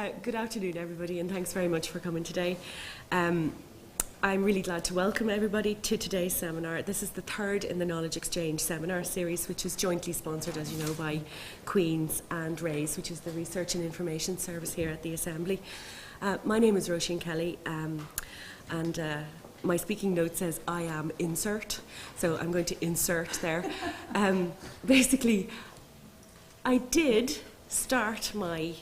Good afternoon, everybody, and thanks very much for coming today. I'm really glad to welcome everybody to today's seminar. This is the third in the Knowledge Exchange seminar series, which is jointly sponsored, as you know, by Queen's and RAISE, which is the Research and Information Service here at the Assembly. My name is Roisin Kelly, and my speaking note says I am insert, so I'm going to insert there. Basically, I did start my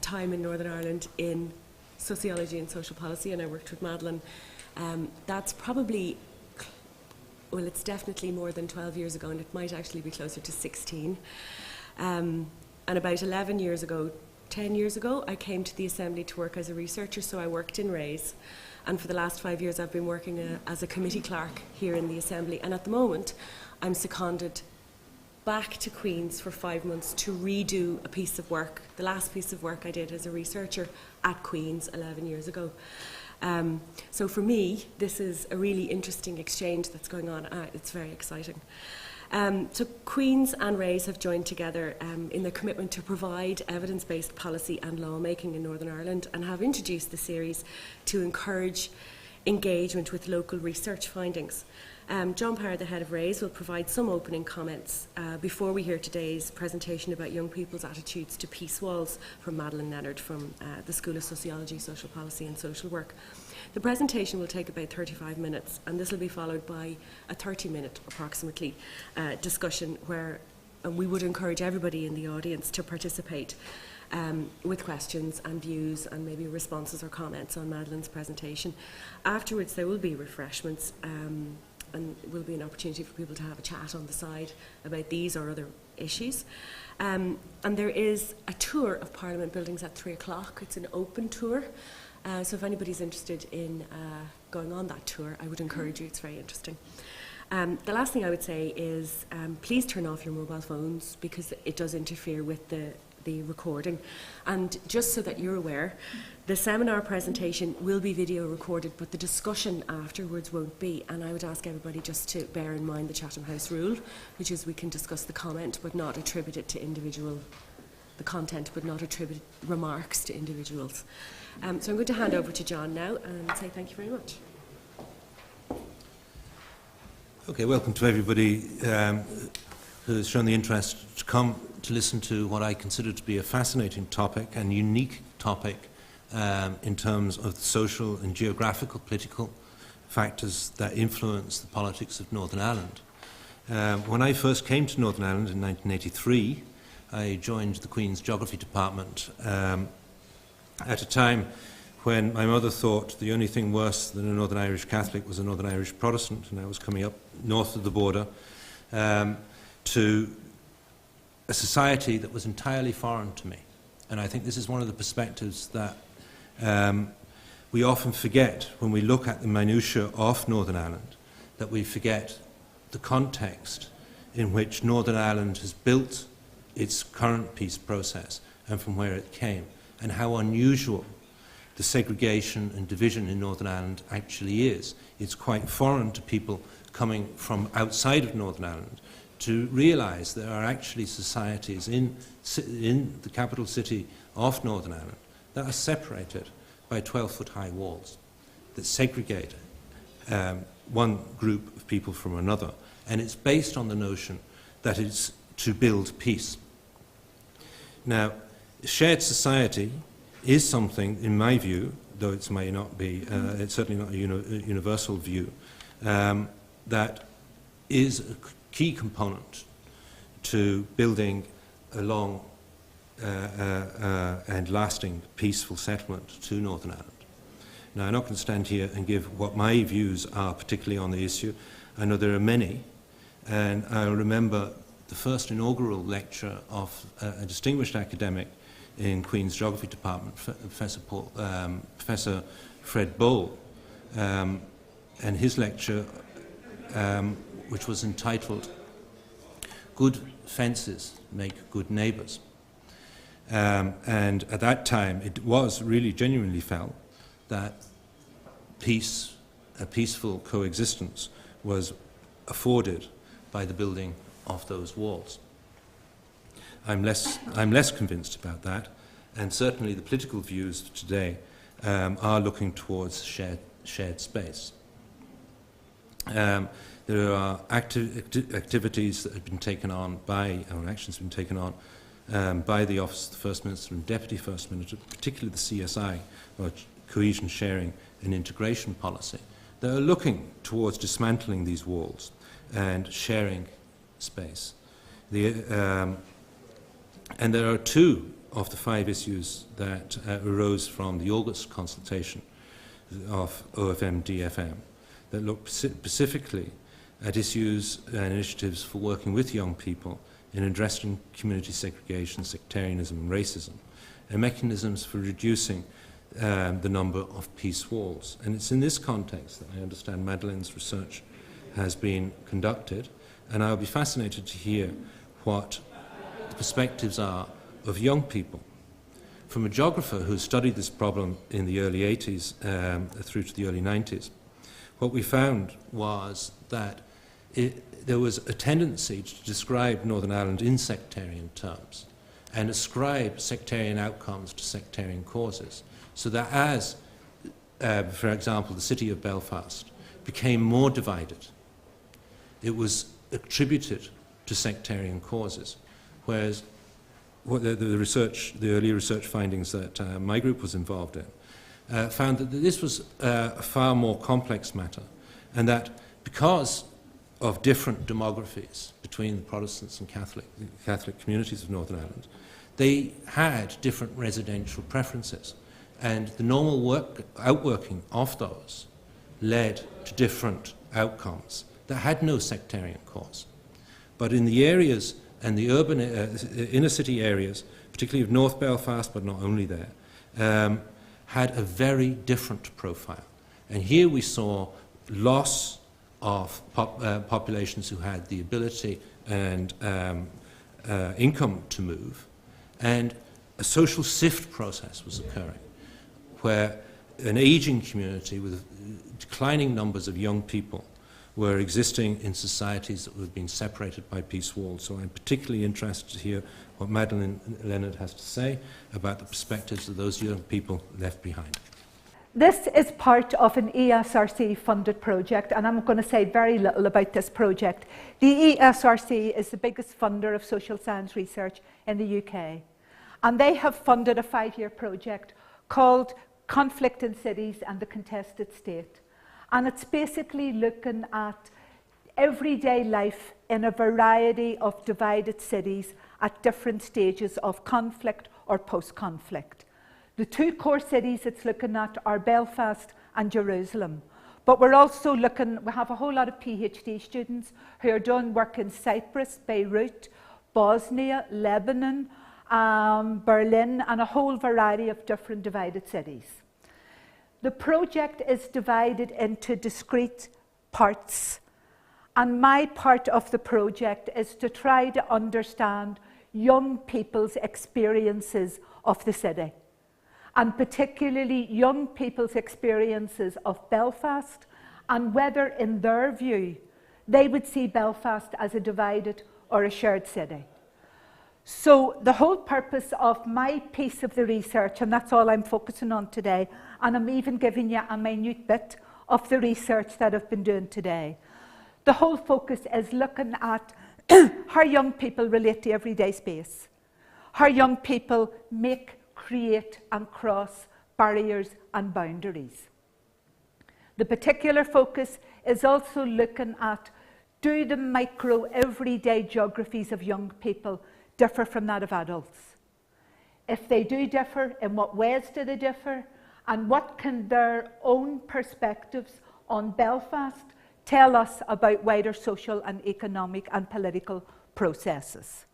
time in Northern Ireland in sociology and social policy, and I worked with Madeleine. That's probably, well, it's definitely more than 12 years ago, and it might actually be closer to 16. And about 11 years ago, 10 years ago, I came to the Assembly to work as a researcher, so I worked in RAISE. And for the last 5 years, I've been working as a committee clerk here in the Assembly. And at the moment, I'm seconded back to Queen's for 5 months to redo a piece of work, the last piece of work I did as a researcher at Queen's 11 years ago. So for me, this is a really interesting exchange that's going on. It's very exciting. So Queen's and RAISE have joined together in their commitment to provide evidence-based policy and lawmaking in Northern Ireland, and have introduced the series to encourage engagement with local research findings. John Power, the head of RAISE, will provide some opening comments before we hear today's presentation about young people's attitudes to peace walls from Madeleine Leonard from the School of Sociology, Social Policy and Social Work. The presentation will take about 35 minutes, and this will be followed by a 30-minute approximately discussion where we would encourage everybody in the audience to participate with questions and views and maybe responses or comments on Madeleine's presentation. Afterwards, there will be refreshments, and will be an opportunity for people to have a chat on the side about these or other issues. And there is a tour of Parliament buildings at 3 o'clock. It's an open tour. So if anybody's interested in going on that tour, I would encourage you. It's very interesting. The last thing I would say is please turn off your mobile phones, because it does interfere with the recording. And just so that you're aware, the seminar presentation will be video recorded, but the discussion afterwards won't be. And I would ask everybody just to bear in mind the Chatham House rule, which is we can discuss the comment but not attribute it to the content but not attribute remarks to individuals. So I'm going to hand over to John now and say thank you very much. Okay, welcome to everybody who has shown the interest to come to listen to what I consider to be a fascinating topic and unique topic in terms of the social and geographical political factors that influence the politics of Northern Ireland. When I first came to Northern Ireland in 1983, I joined the Queen's Geography Department at a time when my mother thought the only thing worse than a Northern Irish Catholic was a Northern Irish Protestant, and I was coming up north of the border to a society that was entirely foreign to me. And I think this is one of the perspectives that we often forget when we look at the minutiae of Northern Ireland, that we forget the context in which Northern Ireland has built its current peace process and from where it came, and how unusual the segregation and division in Northern Ireland actually is. It's quite foreign to people coming from outside of Northern Ireland to realise there are actually societies in the capital city of Northern Ireland that are separated by 12-foot high walls that segregate one group of people from another. And it's based on the notion that it's to build peace. Now, shared society is something, in my view, though it may not be, it's certainly not a universal view, that is a key component to building a long and lasting peaceful settlement to Northern Ireland. Now, I'm not going to stand here and give what my views are particularly on the issue. I know there are many, and I remember the first inaugural lecture of a distinguished academic in Queen's Geography Department, Professor Fred Bowl, and his lecture, which was entitled "Good Fences Make Good Neighbours." And at that time, it was really genuinely felt that peace, a peaceful coexistence, was afforded by the building of those walls. I'm less convinced about that, and certainly the political views today are looking towards shared space. There are activities that have been taken on by, or actions have been taken on by the Office of the First Minister and Deputy First Minister, particularly the CSI, or Cohesion, Sharing and Integration Policy, that are looking towards dismantling these walls and sharing space. And there are two of the 5 issues that arose from the August consultation of OFM-DFM that look specifically at issues and initiatives for working with young people in addressing community segregation, sectarianism and racism, and mechanisms for reducing the number of peace walls. And it's in this context that I understand Madeleine's research has been conducted, and I'll be fascinated to hear what the perspectives are of young people. From a geographer who studied this problem in the early 80s through to the early 90s, what we found was that there was a tendency to describe Northern Ireland in sectarian terms and ascribe sectarian outcomes to sectarian causes. So that as, for example, the city of Belfast became more divided, it was attributed to sectarian causes, whereas what the early research findings that my group was involved in found that this was a far more complex matter, and that because of different demographies between the Protestants and Catholic communities of Northern Ireland, they had different residential preferences, and the normal outworking of those led to different outcomes that had no sectarian cause. But in the areas and the urban inner city areas, particularly of North Belfast, but not only there, had a very different profile. And here we saw loss of populations who had the ability and income to move, and a social sift process was occurring, where an aging community with declining numbers of young people were existing in societies that were being separated by peace walls. So I'm particularly interested to hear what Madeleine Leonard has to say about the perspectives of those young people left behind. This is part of an ESRC-funded project, and I'm going to say very little about this project. The ESRC is the biggest funder of social science research in the UK, and they have funded a 5-year project called Conflict in Cities and the Contested State. And it's basically looking at everyday life in a variety of divided cities at different stages of conflict or post-conflict. The 2 core cities it's looking at are Belfast and Jerusalem. But we're also looking, we have a whole lot of PhD students who are doing work in Cyprus, Beirut, Bosnia, Lebanon, Berlin, and a whole variety of different divided cities. The project is divided into discrete parts, and my part of the project is to try to understand young people's experiences of the city, and particularly young people's experiences of Belfast, and whether in their view they would see Belfast as a divided or a shared city. So the whole purpose of my piece of the research, and that's all I'm focusing on today, and I'm even giving you a minute bit of the research that I've been doing today. The whole focus is looking at how young people relate to everyday space, how young people make, create and cross barriers and boundaries. The particular focus is also looking at, do the micro everyday geographies of young people differ from that of adults? If they do differ, in what ways do they differ? And what can their own perspectives on Belfast tell us about wider social and economic and political processes?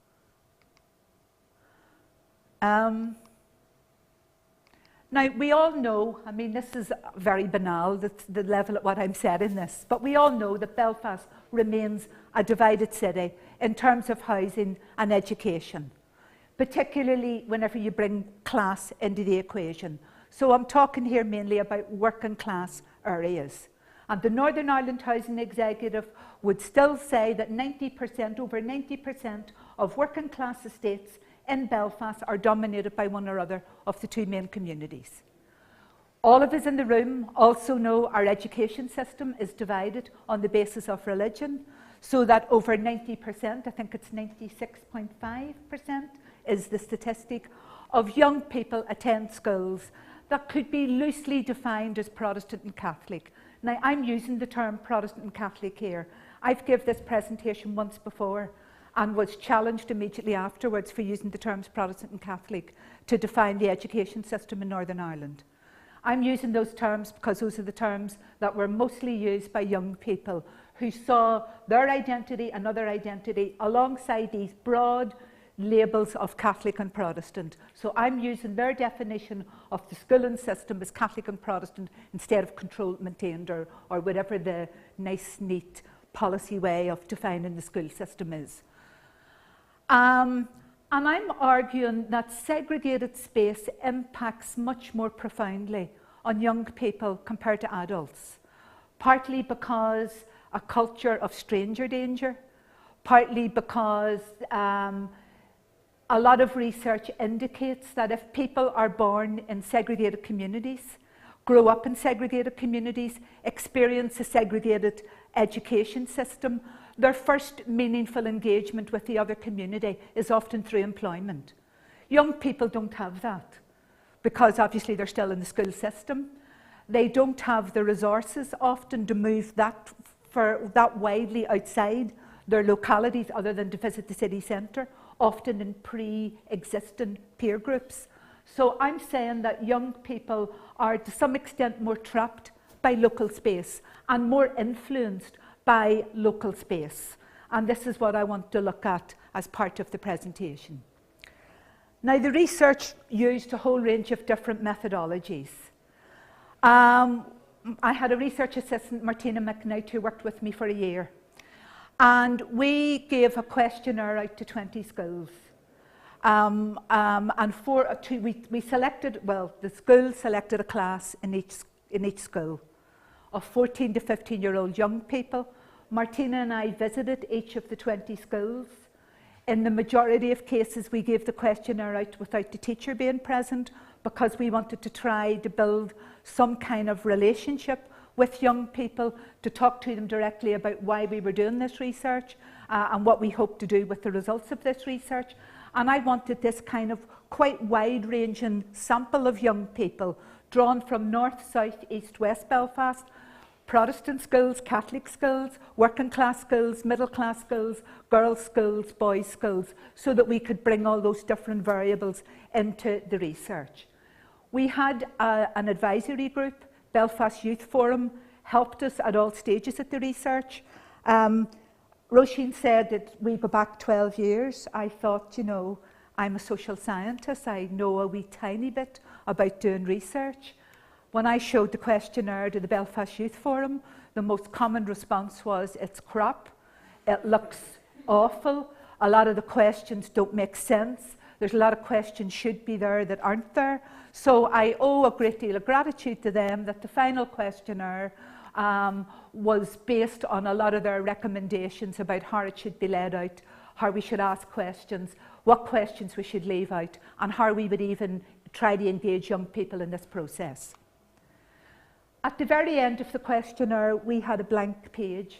Now, we all know, I mean, this is very banal, that's the level at what I'm saying in this, but we all know that Belfast remains a divided city in terms of housing and education, particularly whenever you bring class into the equation. So I'm talking here mainly about working class areas. And the Northern Ireland Housing Executive would still say that 90%, over 90% of working class estates in Belfast are dominated by one or other of the two main communities. All of us in the room also know our education system is divided on the basis of religion, so that over 90%, I think it's 96.5% is the statistic, of young people attend schools that could be loosely defined as Protestant and Catholic. Now, I'm using the term Protestant and Catholic here. I've given this presentation once before and was challenged immediately afterwards for using the terms Protestant and Catholic to define the education system in Northern Ireland. I'm using those terms because those are the terms that were mostly used by young people who saw their identity and other identity alongside these broad labels of Catholic and Protestant. So I'm using their definition of the schooling system as Catholic and Protestant instead of controlled, maintained, or whatever the nice, neat policy way of defining the school system is. And I'm arguing that segregated space impacts much more profoundly on young people compared to adults, partly because a culture of stranger danger, partly because a lot of research indicates that if people are born in segregated communities, grow up in segregated communities, experience a segregated education system, their first meaningful engagement with the other community is often through employment. Young people don't have that because obviously they're still in the school system. They don't have the resources often to move that widely outside their localities other than to visit the city centre, often in pre-existing peer groups. So I'm saying that young people are to some extent more trapped by local space and more influenced by local space. And this is what I want to look at as part of the presentation. Now, the research used a whole range of different methodologies. I had a research assistant, Martina McKnight, who worked with me for a year. And we gave a questionnaire out to 20 schools. And we selected, well, the school selected a class in each school of 14 to 15-year-old young people. Martina and I visited each of the 20 schools. In the majority of cases, we gave the questionnaire out without the teacher being present because we wanted to try to build some kind of relationship with young people, to talk to them directly about why we were doing this research and what we hope to do with the results of this research. And I wanted this kind of quite wide-ranging sample of young people drawn from north, south, east, west Belfast, Protestant schools, Catholic schools, working class schools, middle class schools, girls' schools, boys' schools, so that we could bring all those different variables into the research. We had an advisory group. Belfast Youth Forum helped us at all stages of the research. Roisin said that we go back 12 years. I thought, you know, I'm a social scientist. I know a wee tiny bit about doing research. When I showed the questionnaire to the Belfast Youth Forum, the most common response was, it's crap, it looks awful, a lot of the questions don't make sense, there's a lot of questions should be there that aren't there. So I owe a great deal of gratitude to them that the final questionnaire was based on a lot of their recommendations about how it should be laid out, how we should ask questions, what questions we should leave out, and how we would even try to engage young people in this process. At the very end of the questionnaire, we had a blank page,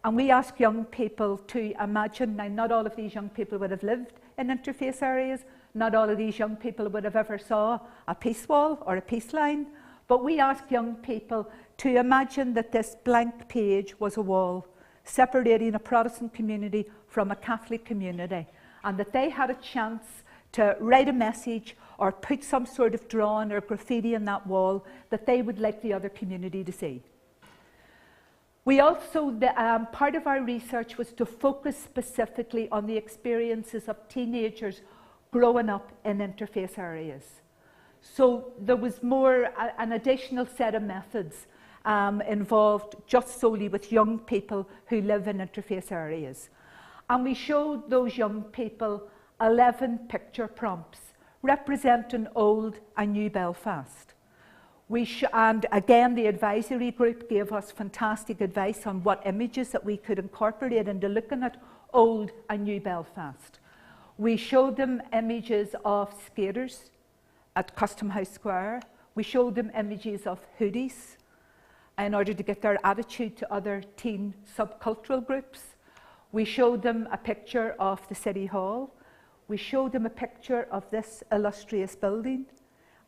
and we asked young people to imagine. Now, not all of these young people would have lived in interface areas, not all of these young people would have ever saw a peace wall or a peace line, but we asked young people to imagine that this blank page was a wall separating a Protestant community from a Catholic community, and that they had a chance to write a message or put some sort of drawing or graffiti on that wall that they would like the other community to see. We also, part of our research was to focus specifically on the experiences of teenagers growing up in interface areas. So there was more, an additional set of methods involved just solely with young people who live in interface areas. And we showed those young people 11 picture prompts representing old and new Belfast. And again, the advisory group gave us fantastic advice on what images that we could incorporate into looking at old and new Belfast. We showed them images of skaters at Custom House Square. We showed them images of hoodies in order to get their attitude to other teen subcultural groups. We showed them a picture of the City Hall. We showed them a picture of this illustrious building.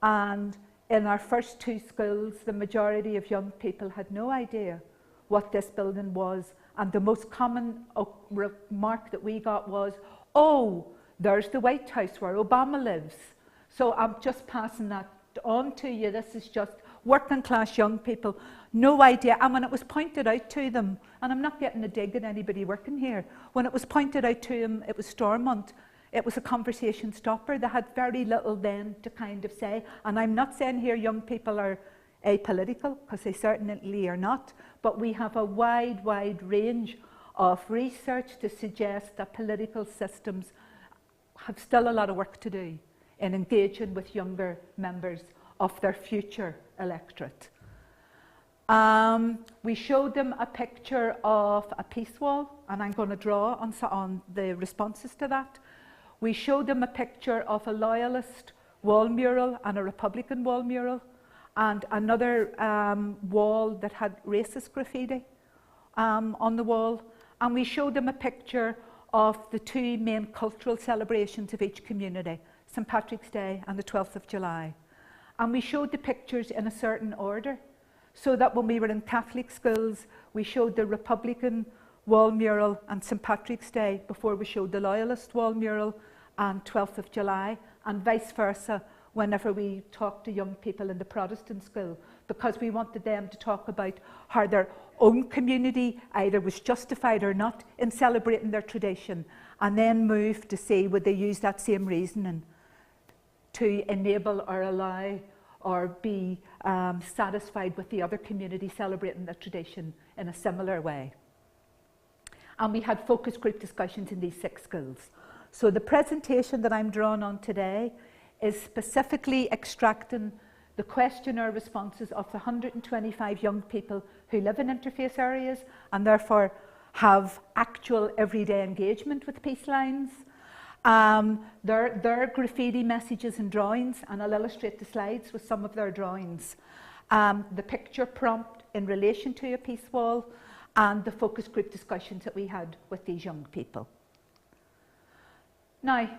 And in our first 2 schools, the majority of young people had no idea what this building was. And the most common remark that we got was, oh, there's the White House where Obama lives. So I'm just passing that on to you. This is just working class young people, no idea. And when it was pointed out to them, and I'm not getting a dig at anybody working here, when it was pointed out to them, it was Stormont. It was a conversation stopper. They had very little then to kind of say. And I'm not saying here young people are apolitical, because they certainly are not. But we have a wide range of research to suggest that political systems have still a lot of work to do in engaging with younger members of their future electorate. We showed them a picture of a peace wall, and I'm going to draw on the responses to that. We showed them a picture of a loyalist wall mural and a Republican wall mural, and another wall that had racist graffiti on the wall. And we showed them a picture of the 2 main cultural celebrations of each community, St. Patrick's Day and the 12th of July. And we showed the pictures in a certain order, so that when we were in Catholic schools, we showed the Republican wall mural and St. Patrick's Day before we showed the Loyalist wall mural and 12th of July, and vice versa whenever we talked to young people in the Protestant school, because we wanted them to talk about how their own community either was justified or not in celebrating their tradition, and then move to see would they use that same reasoning to enable or allow or be satisfied with the other community celebrating their tradition in a similar way. And we had focus group discussions in these 6 schools. So the presentation that I'm drawing on today is specifically extracting the questionnaire responses of the 125 young people who live in interface areas and therefore have actual everyday engagement with peace lines, their graffiti messages and drawings, and I'll illustrate the slides with some of their drawings, the picture prompt in relation to a peace wall, and the focus group discussions that we had with these young people. Now,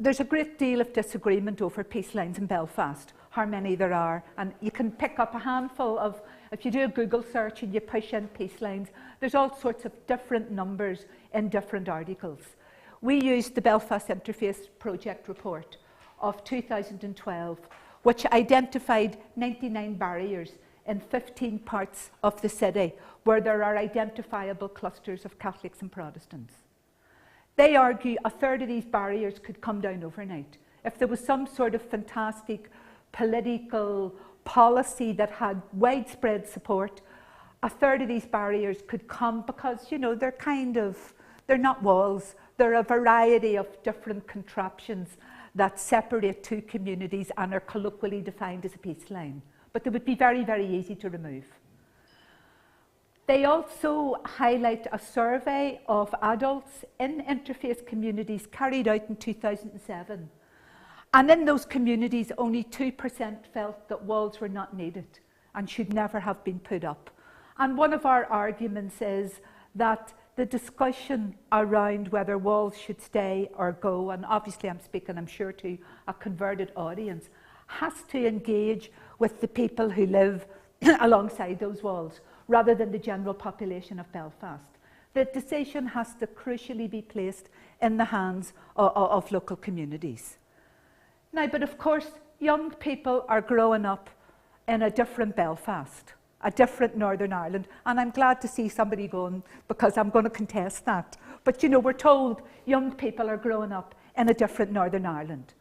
there's a great deal of disagreement over peace lines in Belfast, how many there are, and you can pick up a handful of, if you do a Google search and you push in peace lines, there's all sorts of different numbers in different articles. We used the Belfast Interface Project report of 2012, which identified 99 barriers in 15 parts of the city where there are identifiable clusters of Catholics and Protestants. They argue a third of these barriers could come down overnight. If there was some sort of fantastic political policy that had widespread support, a third of these barriers could come because, you know, they're not walls. They're a variety of different contraptions that separate 2 communities and are colloquially defined as a peace line. But they would be very, very easy to remove. They also highlight a survey of adults in interfaith communities carried out in 2007. And in those communities, only 2% felt that walls were not needed and should never have been put up. And one of our arguments is that the discussion around whether walls should stay or go, and obviously I'm speaking, I'm sure, to a converted audience, has to engage with the people who live alongside those walls, rather than the general population of Belfast. The decision has to crucially be placed in the hands of local communities. Now, but of course, young people are growing up in a different Belfast, a different Northern Ireland, and I'm glad to see somebody going, because I'm going to contest that. But you know, we're told young people are growing up in a different Northern Ireland.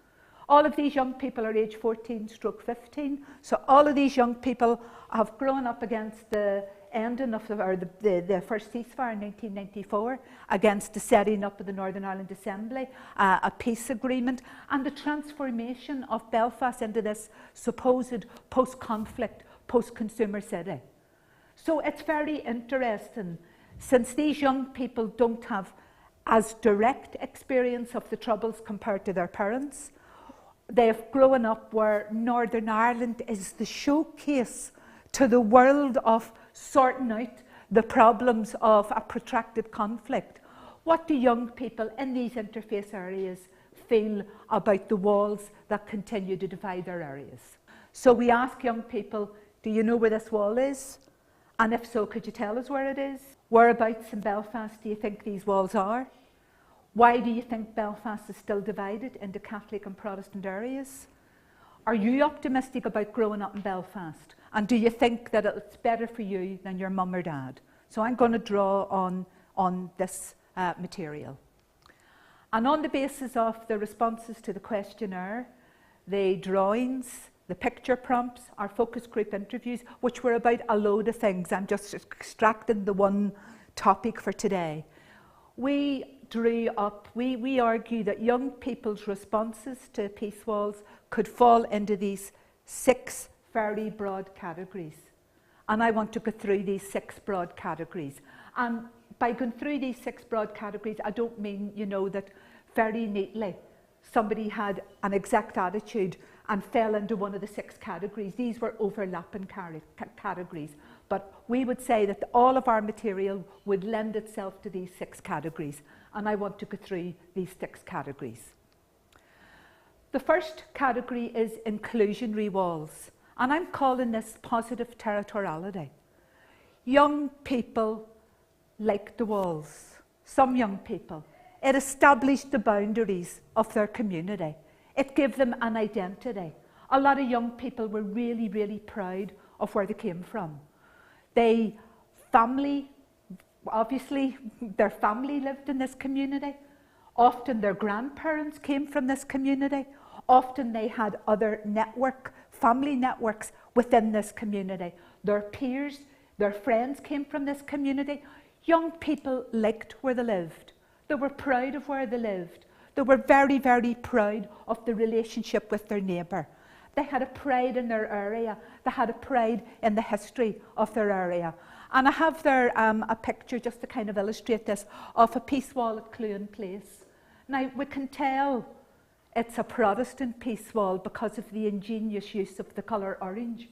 All of these young people are age 14/15, so all of these young people have grown up against the ending of the first ceasefire in 1994, against the setting up of the Northern Ireland Assembly, a peace agreement, and the transformation of Belfast into this supposed post-conflict, post-consumer city. So it's very interesting, since these young people don't have as direct experience of the Troubles compared to their parents. They've grown up where Northern Ireland is the showcase to the world of sorting out the problems of a protracted conflict. What do young people in these interface areas feel about the walls that continue to divide their areas? So we ask young people, do you know where this wall is? And if so, could you tell us where it is? Whereabouts in Belfast do you think these walls are? Why do you think Belfast is still divided into Catholic and Protestant areas? Are you optimistic about growing up in Belfast? And do you think that it's better for you than your mum or dad? So I'm going to draw on this material. And on the basis of the responses to the questionnaire, the drawings, the picture prompts, our focus group interviews, which were about a load of things. I'm just extracting the one topic for today. We drew up, we argue that young people's responses to peace walls could fall into these 6 very broad categories. And I want to go through these 6 broad categories. And by going through these 6 broad categories, I don't mean, you know, that very neatly somebody had an exact attitude and fell into one of the 6 categories. These were overlapping categories. But we would say that all of our material would lend itself to these 6 categories. And I want to go through these 6 categories. The first category is inclusionary walls. And I'm calling this positive territoriality. Young people liked the walls. Some young people. It established the boundaries of their community. It gave them an identity. A lot of young people were really, really proud of where they came from. Obviously, their family lived in this community. Often their grandparents came from this community. Often they had other family networks within this community. Their peers, their friends came from this community. Young people liked where they lived. They were proud of where they lived. They were very, very proud of the relationship with their neighbour. They had a pride in their area. They had a pride in the history of their area. And I have there a picture just to kind of illustrate this of a peace wall at Clune Place. Now, we can tell it's a Protestant peace wall because of the ingenious use of the colour orange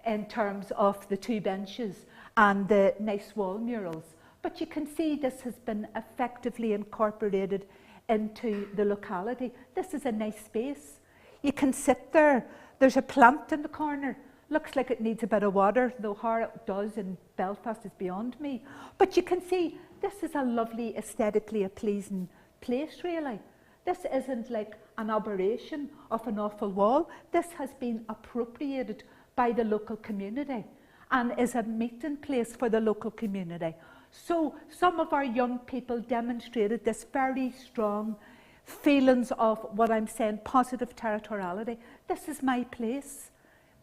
in terms of the 2 benches and the nice wall murals. But you can see this has been effectively incorporated into the locality. This is a nice space. You can sit there. There's a plant in the corner. Looks like it needs a bit of water, though how it does in Belfast is beyond me. But you can see this is a lovely, aesthetically pleasing place, really. This isn't like an aberration of an awful wall. This has been appropriated by the local community and is a meeting place for the local community. So some of our young people demonstrated this very strong feelings of what I'm saying, positive territoriality. This is my place.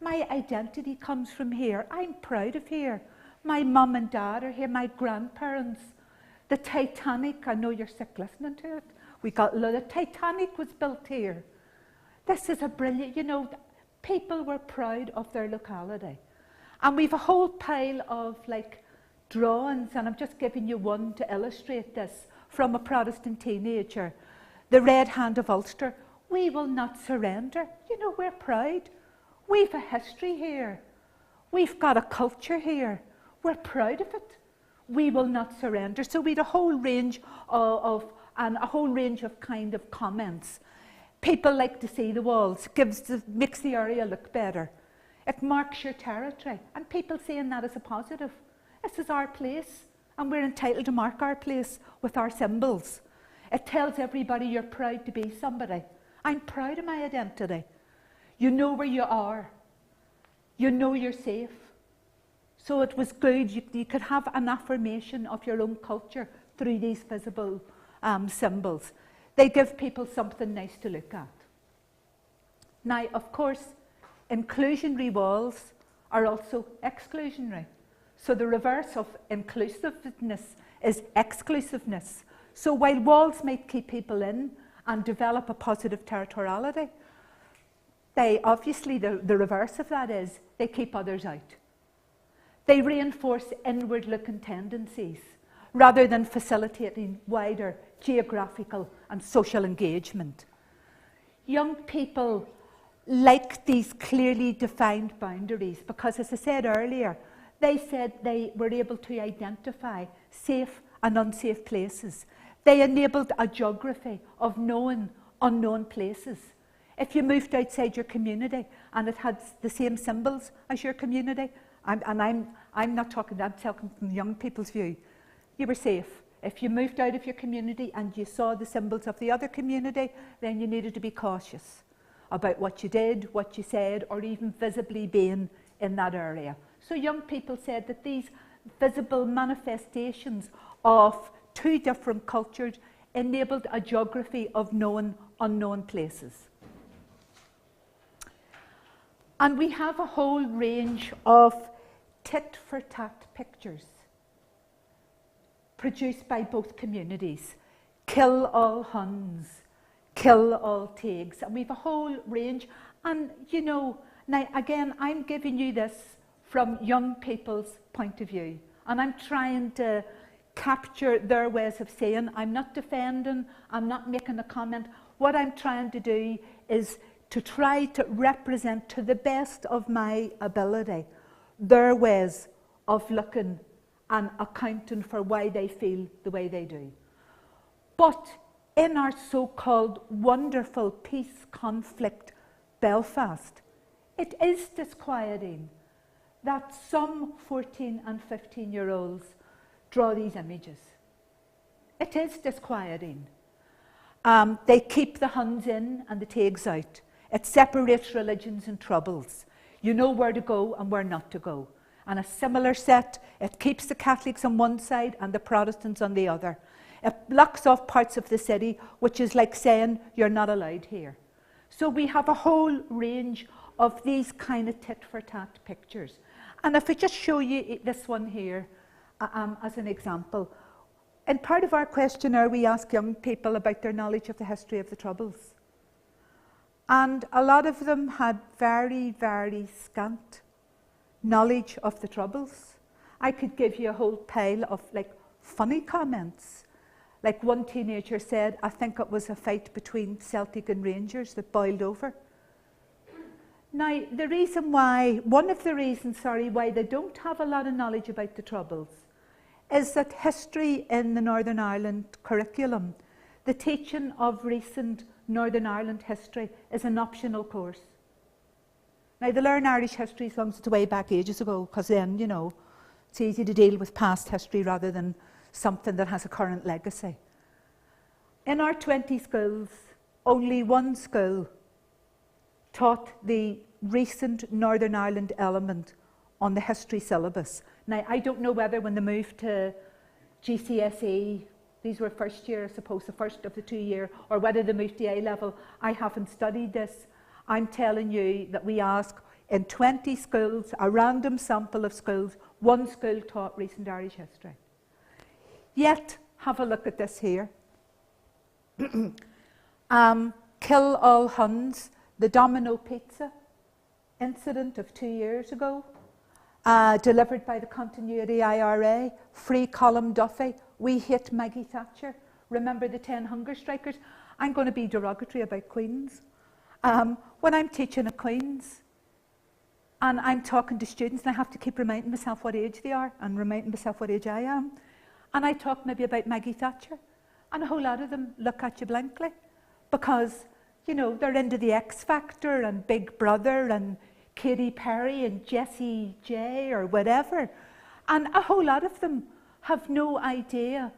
My identity comes from here. I'm proud of here. My mum and dad are here, my grandparents. The Titanic, I know you're sick listening to it. The Titanic was built here. This is a brilliant, you know, people were proud of their locality. And we've a whole pile of like drawings, and I'm just giving you one to illustrate this from a Protestant teenager. The Red Hand of Ulster. We will not surrender. You know, we're proud. We've a history here. We've got a culture here. We're proud of it. We will not surrender. So we had a whole range of kind of comments. People like to see the walls. Makes the area look better. It marks your territory. And people seeing that as a positive. This is our place. And we're entitled to mark our place with our symbols. It tells everybody you're proud to be somebody. I'm proud of my identity. You know where you are. You know you're safe. So it was good. You could have an affirmation of your own culture through these visible symbols. They give people something nice to look at. Now, of course, inclusionary walls are also exclusionary. So the reverse of inclusiveness is exclusiveness. So while walls might keep people in and develop a positive territoriality, they obviously, the reverse of that is they keep others out. They reinforce inward-looking tendencies rather than facilitating wider geographical and social engagement. Young people like these clearly defined boundaries because, as I said earlier, they said they were able to identify safe and unsafe places. They enabled a geography of known, unknown places. If you moved outside your community and it had the same symbols as your community, I'm not talking, I'm talking from young people's view, you were safe. If you moved out of your community and you saw the symbols of the other community, then you needed to be cautious about what you did, what you said, or even visibly being in that area. So young people said that these visible manifestations of two different cultures enabled a geography of known, unknown places. And we have a whole range of tit-for-tat pictures produced by both communities. Kill all Huns, kill all Taigs. And we have a whole range. And, you know, now again, I'm giving you this from young people's point of view. And I'm trying to capture their ways of saying. I'm not defending, I'm not making a comment. What I'm trying to do is to try to represent to the best of my ability their ways of looking and accounting for why they feel the way they do. But in our so-called wonderful peace conflict Belfast, it is disquieting that some 14 and 15-year-olds draw these images. It is disquieting. They keep the Huns in and the Taigs out. It separates religions and troubles. You know where to go and where not to go. And a similar set, it keeps the Catholics on one side and the Protestants on the other. It blocks off parts of the city, which is like saying you're not allowed here. So we have a whole range of these kind of tit-for-tat pictures. And if I just show you this one here as an example, in part of our questionnaire we ask young people about their knowledge of the history of the Troubles. And a lot of them had very, very scant knowledge of the Troubles. I could give you a whole pile of like funny comments. Like one teenager said, I think it was a fight between Celtic and Rangers that boiled over. Now, the reason why, one of the reasons, why they don't have a lot of knowledge about the Troubles is that history in the Northern Ireland curriculum, the teaching of recent Northern Ireland history is an optional course. Now, they learn Irish history as long as it's way back ages ago, because then, you know, it's easy to deal with past history rather than something that has a current legacy. In our 20 schools, only one school taught the recent Northern Ireland element on the history syllabus. Now, I don't know whether when they moved to GCSE, these were first year, I suppose, the first of the 2 year, or whether they moved to A level. I haven't studied this. I'm telling you that we ask in 20 schools, a random sample of schools, one school taught recent Irish history. Yet, have a look at this here. Kill all Huns, the Domino Pizza incident of 2 years ago, delivered by the Continuity IRA, Free Colm Duffy, We Hate Maggie Thatcher, remember the 10 hunger strikers? I'm going to be derogatory about Queens. When I'm teaching at Queens, and I'm talking to students, and I have to keep reminding myself what age they are, and reminding myself what age I am, and I talk maybe about Maggie Thatcher, and a whole lot of them look at you blankly, because, you know, they're into the X Factor, and Big Brother, and Katy Perry, and Jessie J, or whatever, and a whole lot of them have no idea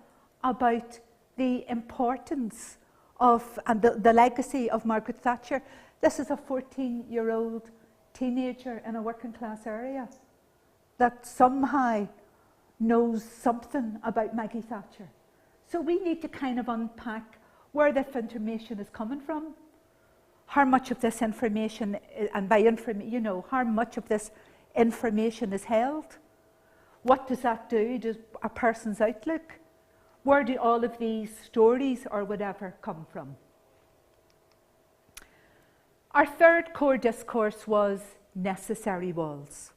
about the importance of, and the legacy of Margaret Thatcher. This is a 14-year-old teenager in a working class area that somehow knows something about Maggie Thatcher. So we need to kind of unpack where this information is coming from, how much of this information, and by you know, how much of this information is held. What does that do to a person's outlook? Where do all of these stories or whatever come from? Our third core discourse was necessary walls.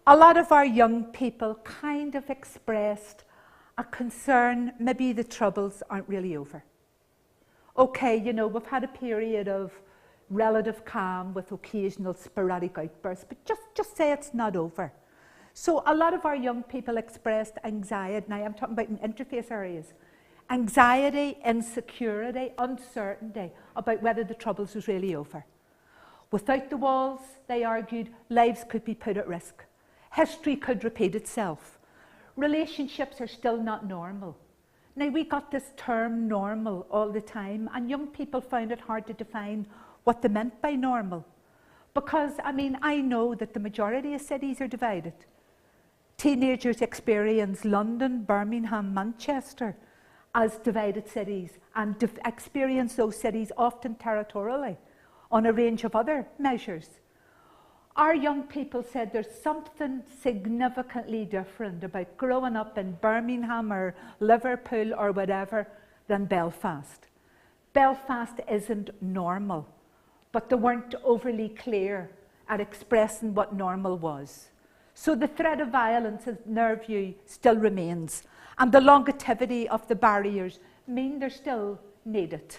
A lot of our young people kind of expressed a concern maybe the troubles aren't really over. Okay, you know, we've had a period of relative calm with occasional sporadic outbursts, but just say it's not over. So a lot of our young people expressed anxiety. Now I'm talking about in interface areas. Anxiety, insecurity, uncertainty about whether the troubles was really over. Without the walls, they argued, lives could be put at risk. History could repeat itself. Relationships are still not normal. Now we got this term normal all the time, and young people found it hard to define what they meant by normal. Because, I mean, I know that the majority of cities are divided. Teenagers experience London, Birmingham, Manchester as divided cities, and experience those cities often territorially on a range of other measures. Our young people said there's something significantly different about growing up in Birmingham or Liverpool or whatever than Belfast. Belfast isn't normal, but they weren't overly clear at expressing what normal was. So the threat of violence, in their view, still remains, and the longevity of the barriers mean they're still needed.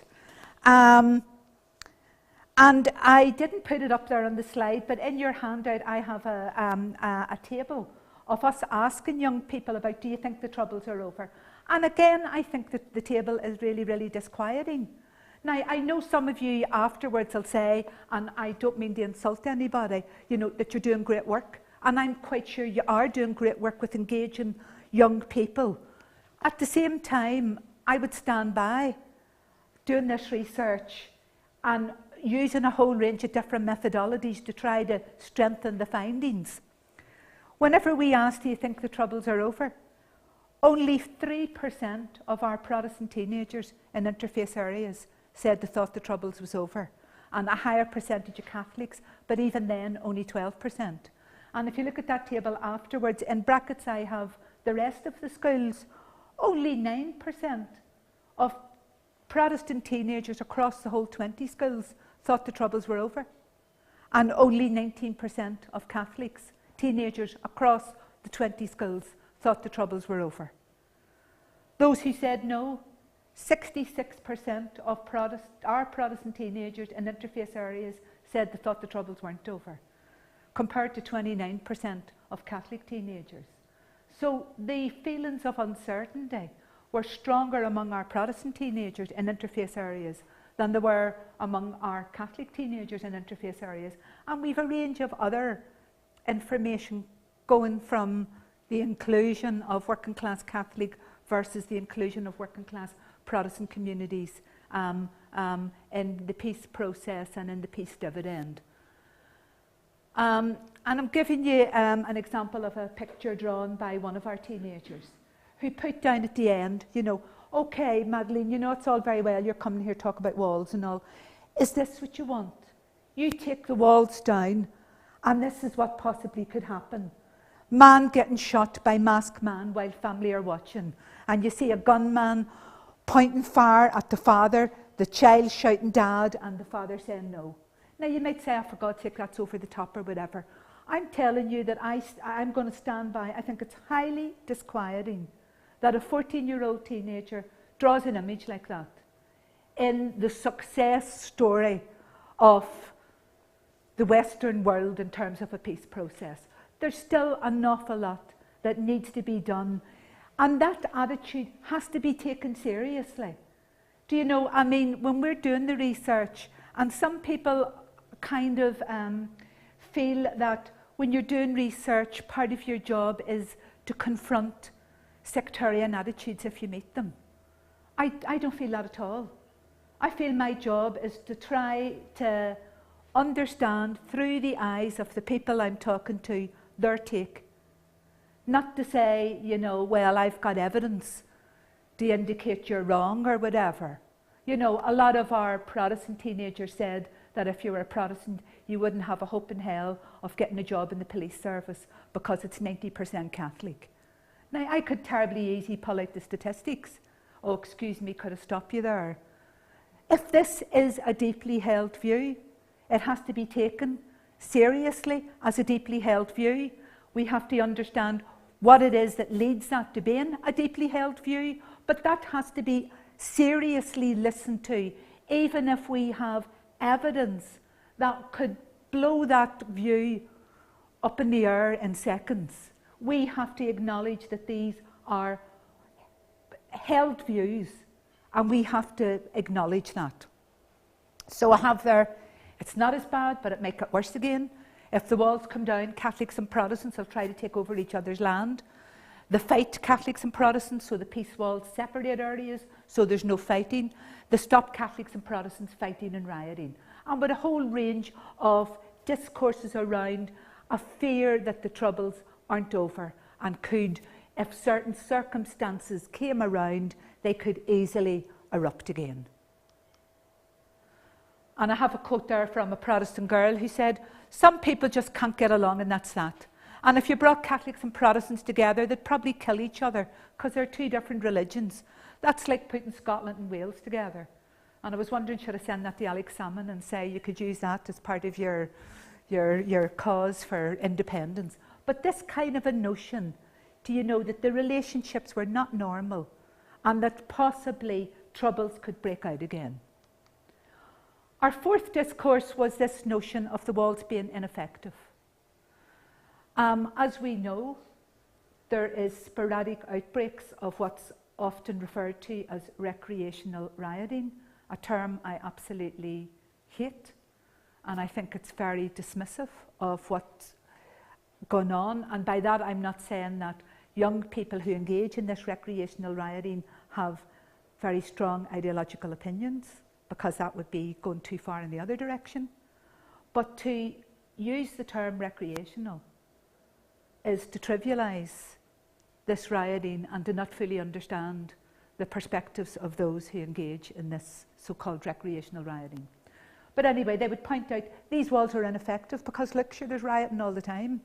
And I didn't put it up there on the slide, but in your handout I have a table of us asking young people about, do you think the troubles are over? And again, I think that the table is really, really disquieting. Now, I know some of you afterwards will say, and I don't mean to insult anybody, you know, that you're doing great work. And I'm quite sure you are doing great work with engaging young people. At the same time, I would stand by doing this research and using a whole range of different methodologies to try to strengthen the findings. Whenever we asked, do you think the troubles are over? Only 3% of our Protestant teenagers in interface areas said they thought the troubles was over, and a higher percentage of Catholics, but even then only 12%. And if you look at that table afterwards, in brackets I have the rest of the schools, only 9% of Protestant teenagers across the whole 20 schools thought the troubles were over. And only 19% of Catholics, teenagers across the 20 schools, thought the troubles were over. Those who said no, 66% of our Protestant teenagers in interface areas said they thought the troubles weren't over, compared to 29% of Catholic teenagers. So the feelings of uncertainty were stronger among our Protestant teenagers in interface areas than they were among our Catholic teenagers in interface areas. And we've a range of other information going from the inclusion of working class Catholic versus the inclusion of working class Protestant communities in the peace process and in the peace dividend. And I'm giving you an example of a picture drawn by one of our teenagers who put down at the end, you know, okay, Madeleine, you know, it's all very well, you're coming here to talk about walls and all. Is this what you want? You take the walls down, and this is what possibly could happen. Man getting shot by masked man while family are watching. And you see a gunman pointing fire at the father, the child shouting dad, and the father saying no. Now you might say, oh, for God's sake, that's over the top or whatever. I'm telling you that I'm going to stand by. I think it's highly disquieting that a 14-year-old teenager draws an image like that in the success story of the Western world in terms of a peace process. There's still an awful lot that needs to be done, and that attitude has to be taken seriously. Do you know, I mean, when we're doing the research, and some people kind of feel that when you're doing research, part of your job is to confront sectarian attitudes if you meet them. I don't feel that at all. I feel my job is to try to understand through the eyes of the people I'm talking to their take. Not to say, you know, well, I've got evidence to indicate you're wrong or whatever. You know, a lot of our Protestant teenagers said that if you were a Protestant, you wouldn't have a hope in hell of getting a job in the police service because it's 90% Catholic. Now, I could terribly easily pull out the statistics. Oh, excuse me, could I stop you there? If this is a deeply held view, it has to be taken seriously as a deeply held view. We have to understand what it is that leads that to being a deeply held view, but that has to be seriously listened to, even if we have evidence that could blow that view up in the air in seconds. We have to acknowledge that these are held views, and we have to acknowledge that. So I have there, it's not as bad, but it may get worse again. If the walls come down, Catholics and Protestants will try to take over each other's land. The fight Catholics and Protestants, so the peace walls separate areas, so there's no fighting. They stop Catholics and Protestants fighting and rioting. And with a whole range of discourses around a fear that the Troubles aren't over and could, if certain circumstances came around, they could easily erupt again. And I have a quote there from a Protestant girl who said, "Some people just can't get along, and that's that. And if you brought Catholics and Protestants together, they'd probably kill each other because they're two different religions. That's like putting Scotland and Wales together." And I was wondering, should I send that to Alex Salmon and say you could use that as part of your cause for independence? But this kind of a notion, do you know, that the relationships were not normal and that possibly Troubles could break out again. Our fourth discourse was this notion of the walls being ineffective. As we know, there is sporadic outbreaks of what's often referred to as recreational rioting, a term I absolutely hate, and I think it's very dismissive of what's gone on. And by that I'm not saying that young people who engage in this recreational rioting have very strong ideological opinions, because that would be going too far in the other direction. But to use the term recreational is to trivialise this rioting and to not fully understand the perspectives of those who engage in this so-called recreational rioting. But anyway, they would point out these walls are ineffective because, look, sure, there's rioting all the time.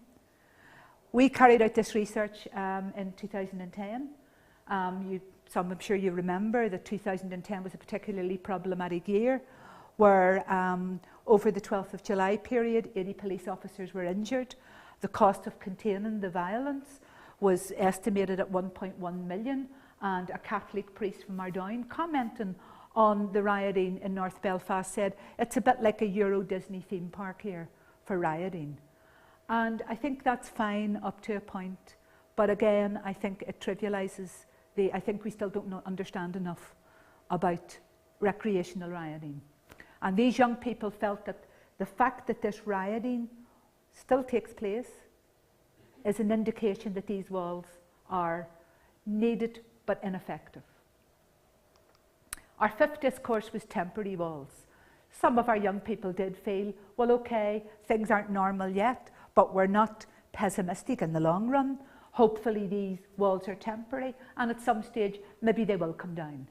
We carried out this research in 2010. Some, I'm sure you remember that 2010 was a particularly problematic year where over the 12th of July period, 80 police officers were injured. The cost of containing the violence was estimated at 1.1 million, and a Catholic priest from Ardown, commenting on the rioting in North Belfast, said it's a bit like a Euro Disney theme park here for rioting. And I think that's fine up to a point, but again, I think it trivialises I think we still don't understand enough about recreational rioting. And these young people felt that the fact that this rioting still takes place is an indication that these walls are needed but ineffective. Our fifth discourse was temporary walls. Some of our young people did feel, well, okay, things aren't normal yet, but we're not pessimistic in the long run. Hopefully these walls are temporary, and at some stage maybe they will come down.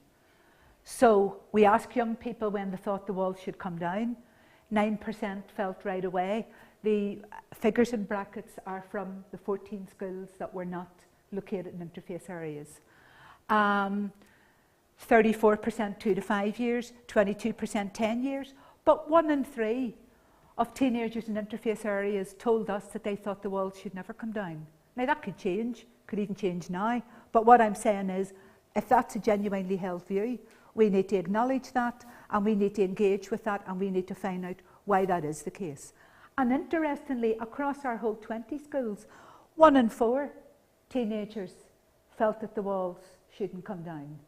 So we asked young people when they thought the walls should come down. 9% felt right away. The figures in brackets are from the 14 schools that were not located in interface areas. 34% 2 to 5 years, 22% 10 years, but 1 in 3 of teenagers in interface areas told us that they thought the walls should never come down. Now that could change, could even change now, but what I'm saying is, if that's a genuinely held view, we need to acknowledge that, and we need to engage with that, and we need to find out why that is the case. And interestingly, across our whole 20 schools, 1 in 4 teenagers felt that the walls shouldn't come down.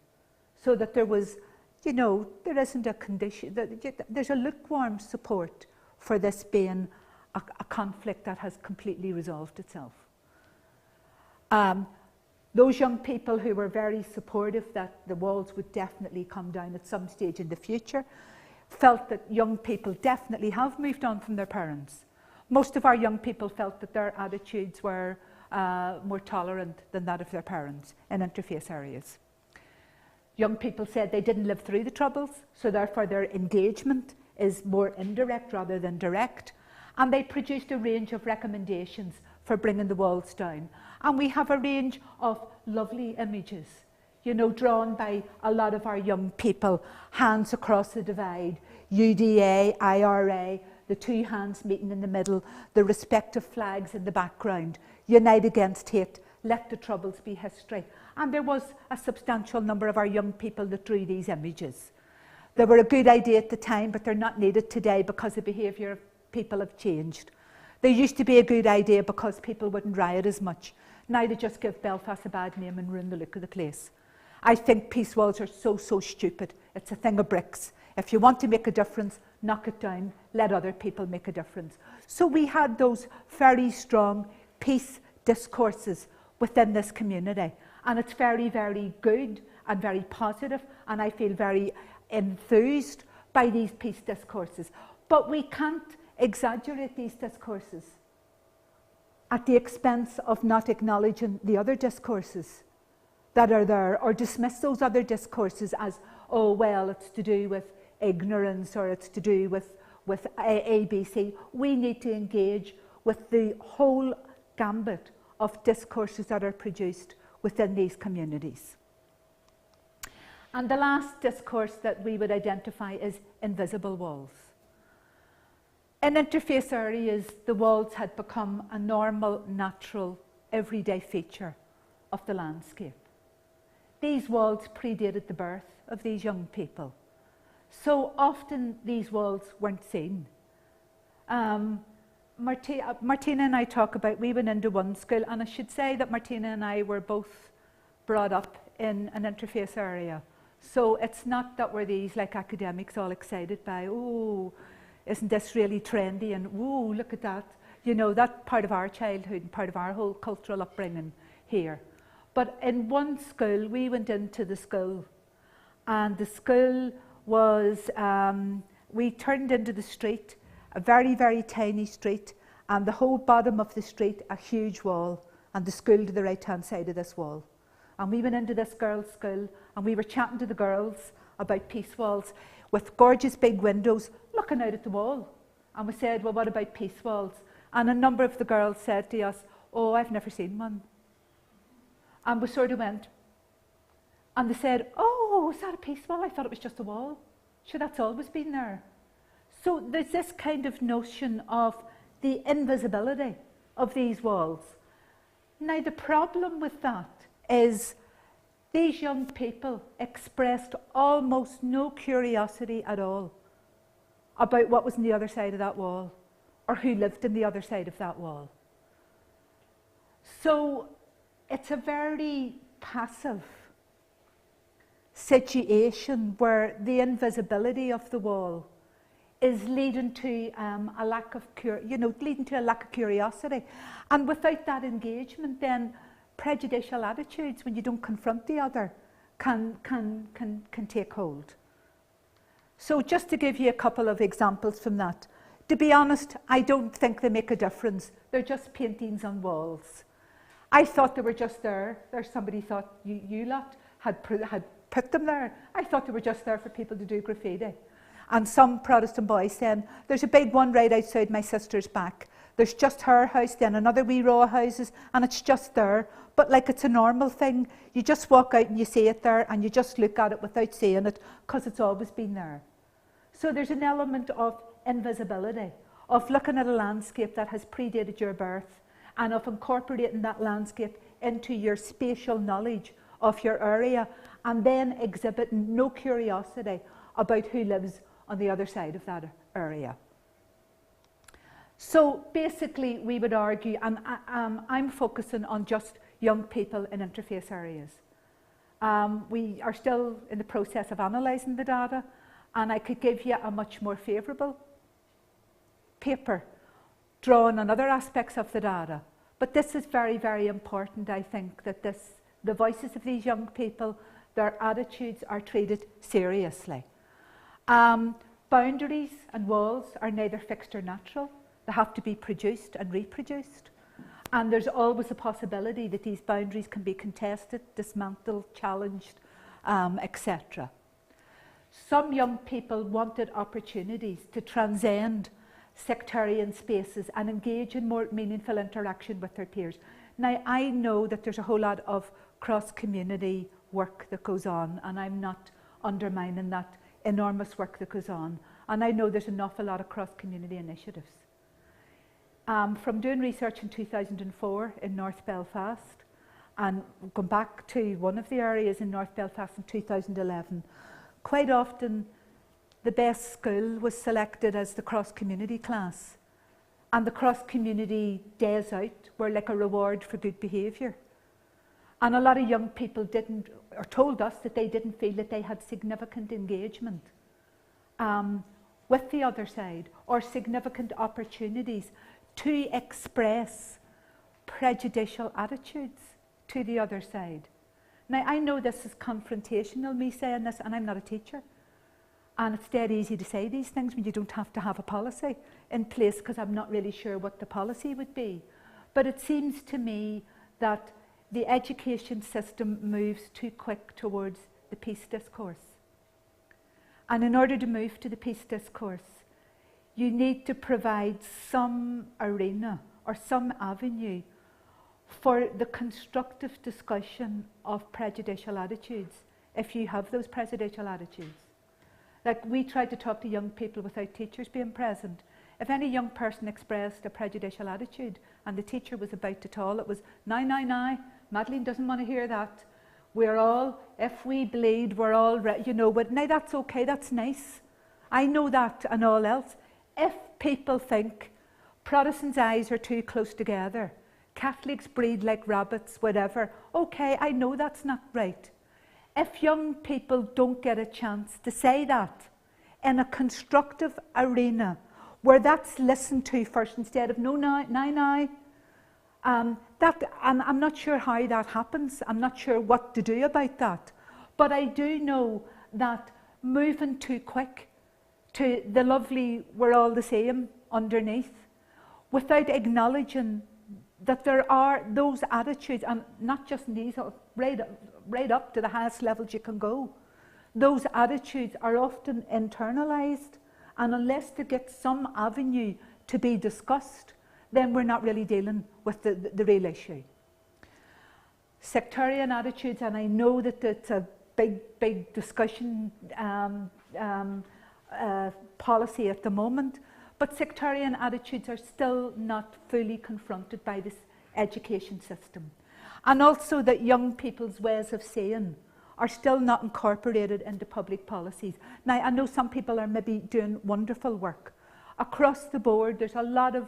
So that there was, you know, there isn't a condition, there's a lukewarm support for this being a conflict that has completely resolved itself. Those young people who were very supportive that the walls would definitely come down at some stage in the future felt that young people definitely have moved on from their parents. Most of our young people felt that their attitudes were more tolerant than that of their parents in interface areas. Young people said they didn't live through the Troubles, so therefore their engagement is more indirect rather than direct, and they produced a range of recommendations for bringing the walls down. And we have a range of lovely images, you know, drawn by a lot of our young people. Hands across the divide, UDA, IRA, the two hands meeting in the middle, the respective flags in the background. Unite against hate, let the Troubles be history. And there was a substantial number of our young people that drew these images. They were a good idea at the time, but they're not needed today because the behaviour of people have changed. They used to be a good idea because people wouldn't riot as much. Now they just give Belfast a bad name and ruin the look of the place. I think peace walls are so stupid. It's a thing of bricks. If you want to make a difference, knock it down, let other people make a difference. So we had those very strong peace discourses within this community. And it's very, very good and very positive, and I feel very enthused by these peace discourses. But we can't exaggerate these discourses at the expense of not acknowledging the other discourses that are there, or dismiss those other discourses as, oh, well, it's to do with ignorance, or it's to do with ABC. We need to engage with the whole gambit of discourses that are produced within these communities. And the last discourse that we would identify is invisible walls. In interface areas, the walls had become a normal, natural, everyday feature of the landscape. These walls predated the birth of these young people. So often these walls weren't seen. Martina and I talk about, we went into one school, and I should say that Martina and I were both brought up in an interface area. So it's not that we're these like academics all excited by, oh, isn't this really trendy, and whoa, look at that. You know, that part of our childhood and part of our whole cultural upbringing here. But in one school, we went into the school, and the school was, we turned into the street, a very, very tiny street, and the whole bottom of the street, a huge wall, and the school to the right-hand side of this wall. And we went into this girls' school, and we were chatting to the girls about peace walls with gorgeous big windows looking out at the wall. And we said, well, what about peace walls? And a number of the girls said to us, oh, I've never seen one. And we sort of went, and they said, oh, is that a peace wall? I thought it was just a wall. Sure, that's always been there. So there's this kind of notion of the invisibility of these walls. Now, the problem with that is these young people expressed almost no curiosity at all about what was on the other side of that wall, or who lived on the other side of that wall. So it's a very passive situation where the invisibility of the wall is leading to a lack of curiosity, and without that engagement, then prejudicial attitudes, when you don't confront the other, can take hold. So just to give you a couple of examples from that, to be honest, I don't think they make a difference. They're just paintings on walls. I thought they were just there. Somebody thought you lot had put them there. I thought they were just there for people to do graffiti. And some Protestant boy saying, there's a big one right outside my sister's back. There's just her house, then another wee row of houses, and it's just there. But like it's a normal thing, you just walk out and you see it there, and you just look at it without seeing it, because it's always been there. So there's an element of invisibility, of looking at a landscape that has predated your birth, and of incorporating that landscape into your spatial knowledge of your area, and then exhibiting no curiosity about who lives on the other side of that area. So basically we would argue, and I'm focusing on just young people in interface areas. We are still in the process of analysing the data, and I could give you a much more favourable paper drawing on other aspects of the data. But this is very, very important, I think, that the voices of these young people, their attitudes are treated seriously. Boundaries and walls are neither fixed or natural. They have to be produced and reproduced. And there's always a possibility that these boundaries can be contested, dismantled, challenged, etc. Some young people wanted opportunities to transcend sectarian spaces and engage in more meaningful interaction with their peers. Now, I know that there's a whole lot of cross-community work that goes on, and I'm not undermining that enormous work that goes on. And I know there's an awful lot of cross-community initiatives. From doing research in 2004 in North Belfast, and going back to one of the areas in North Belfast in 2011, quite often the best school was selected as the cross-community class. And the cross-community days out were like a reward for good behaviour. And a lot of young people didn't, or told us that they didn't feel that they had significant engagement with the other side, or significant opportunities to express prejudicial attitudes to the other side. Now, I know this is confrontational, me saying this, and I'm not a teacher. And it's dead easy to say these things when you don't have to have a policy in place, because I'm not really sure what the policy would be. But it seems to me that the education system moves too quick towards the peace discourse. And in order to move to the peace discourse, you need to provide some arena or some avenue for the constructive discussion of prejudicial attitudes, if you have those prejudicial attitudes. Like, we tried to talk to young people without teachers being present. If any young person expressed a prejudicial attitude and the teacher was about to tell, it was, now, Madeleine doesn't want to hear that. We're all, if we bleed, we're all, you know, but now that's okay, that's nice. I know that and all else. If people think Protestants' eyes are too close together, Catholics breed like rabbits, whatever, okay, I know that's not right. If young people don't get a chance to say that in a constructive arena where that's listened to first instead of no, now, and I'm not sure how that happens. I'm not sure what to do about that. But I do know that moving too quick to the lovely we're all the same underneath, without acknowledging that there are those attitudes, and not just in these, right up to the highest levels you can go. Those attitudes are often internalised, and unless they get some avenue to be discussed, then we're not really dealing with the real issue. Sectarian attitudes, and I know that it's a big discussion policy at the moment, but sectarian attitudes are still not fully confronted by this education system. And also that young people's ways of saying are still not incorporated into public policies. Now, I know some people are maybe doing wonderful work. Across the board, there's a lot of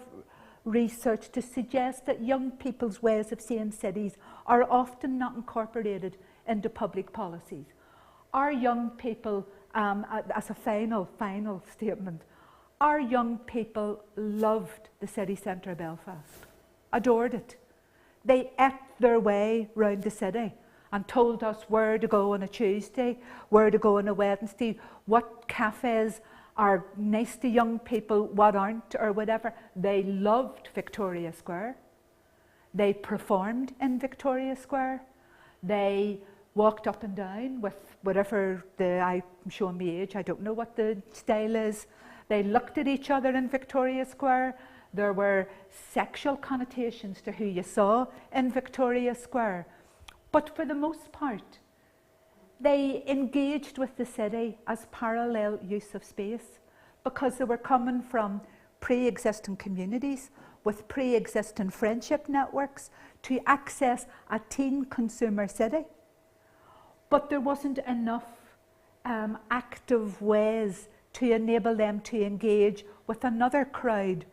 research to suggest that young people's ways of seeing cities are often not incorporated into public policies. Our young people, as a final statement, our young people loved the city centre of Belfast, adored it. They ate their way round the city and told us where to go on a Tuesday, where to go on a Wednesday, what cafes are nice to young people, what aren't, or whatever. They loved Victoria Square. They performed in Victoria Square. They walked up and down with whatever I'm showing my age, I don't know what the style is. They looked at each other in Victoria Square. There were sexual connotations to who you saw in Victoria Square. But for the most part, they engaged with the city as parallel use of space, because they were coming from pre-existing communities with pre-existing friendship networks to access a teen consumer city. But there wasn't enough active ways to enable them to engage with another crowd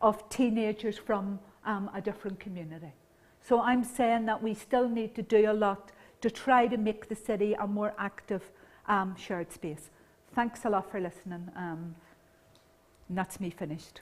of teenagers from a different community. So I'm saying that we still need to do a lot to try to make the city a more active shared space. Thanks a lot for listening. And that's me finished.